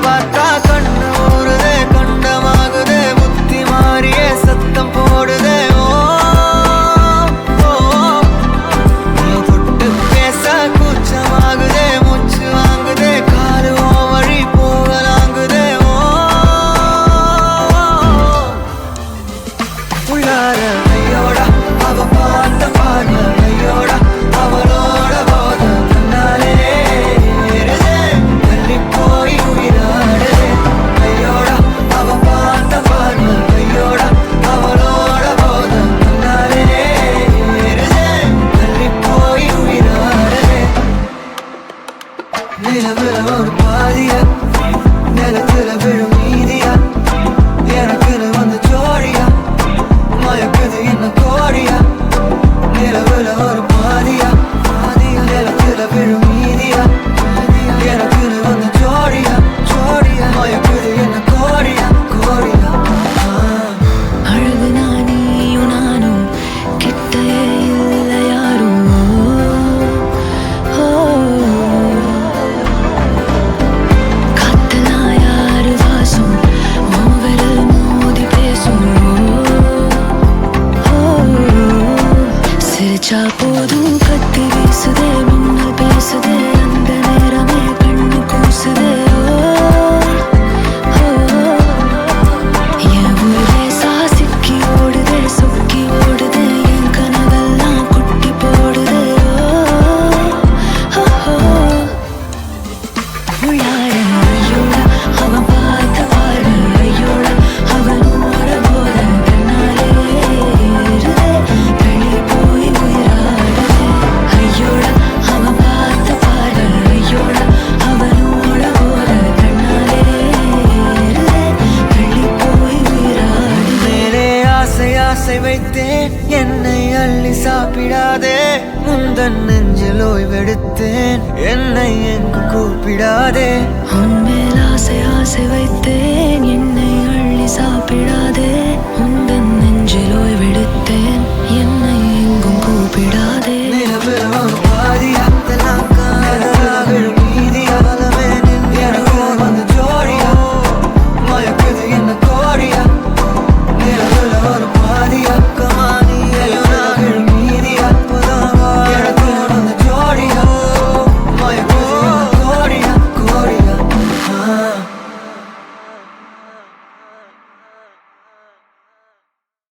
பார்த்தா கண்ணு ஊறுதே, கண்டமாகுதே, புத்தி மாறியே சத்தம் போடுதே. ஓ ஓ, நீ தொட்டு பேச கூச்சமாகுதே, மூச்சு வாங்குதே, காலு உன் வழி போகலாங்குதே. ஓ உள்ளார ஐயோடா அவ பார்த்த பார்வை, ஐயோடா அவளோட போத கண்ணாலே ஏறுதே, தள்ளி போய் உயிராடுதே. ஐயோடா அவ பார்த்த பார்வை, ஐயோடா அவளோட போத கண்ணாலே ஏறுதே, தள்ளி போய் உயிராடுதே. நிலவுல ஒரு பாதியா, நிலத்துல விழும் மீதியா, எனக்குன்னு வந்து ஜோடியா, மயக்குது என்ன கோடியா. நிலவுல ஒரு பாதியா, நிலத்துல விழும் மீதியா, எனக்குன்னு வந்து ஜோடியா, மயக்குது என்ன கோடியா, கோடியா. அழகு நானியும் நானும் கிட்டே இல்ல யாரும். காத்தெல்லாம் யாரு வாசம், மூவரில் மோதி பேசும். சிரிச்சா போதும் கத்தி வீசுதே, மின்னல் பேசுதே, அந்த நேரமே கண்ணு கூசுதே. என் ஊரே சாசிக்கி ஓடுதே, சொக்கி ஓடுதே, என் கனவெல்லாம் குட்டி போடுதே. உள்ளார ஐயோடா அவன் பார்த்த பார்வை, ஐயோடா அவனோட போத கண்ணாலே ஏறுதே, வெளி போய் உயிராடுதே. ஐயோடா அவன் பார்த்த பார்வை, ஐயோடா அவனோட போத கண்ணாலே ஏறுதே, வெளி போய் உயிராடுதே. மேலே ஆசை ஆசை வைத்தேன், என்னை அள்ளி சாப்பிடாதே. முந்தன் நெஞ்சில் ஓய்வெடுத்தேன், என்னை எங்கு கூப்பிடாதே. உன்மேல் ஆசை ஆசை வைத்தேன், என்னை அள்ளி சாப்பிடாதே. உந்தன் நெஞ்சில் ஓய்வெடுத்தேன், என்னை எங்கும் கூப்பிடாதே. நிலவுல ஒரு பாதியா, இதெல்லாம் காதலா விழும் மீதியா, பலமே நின்று எனக்கு வந்து ஜோடியா, மயக்குது என்ன கோடியா. நிலவுல ஒரு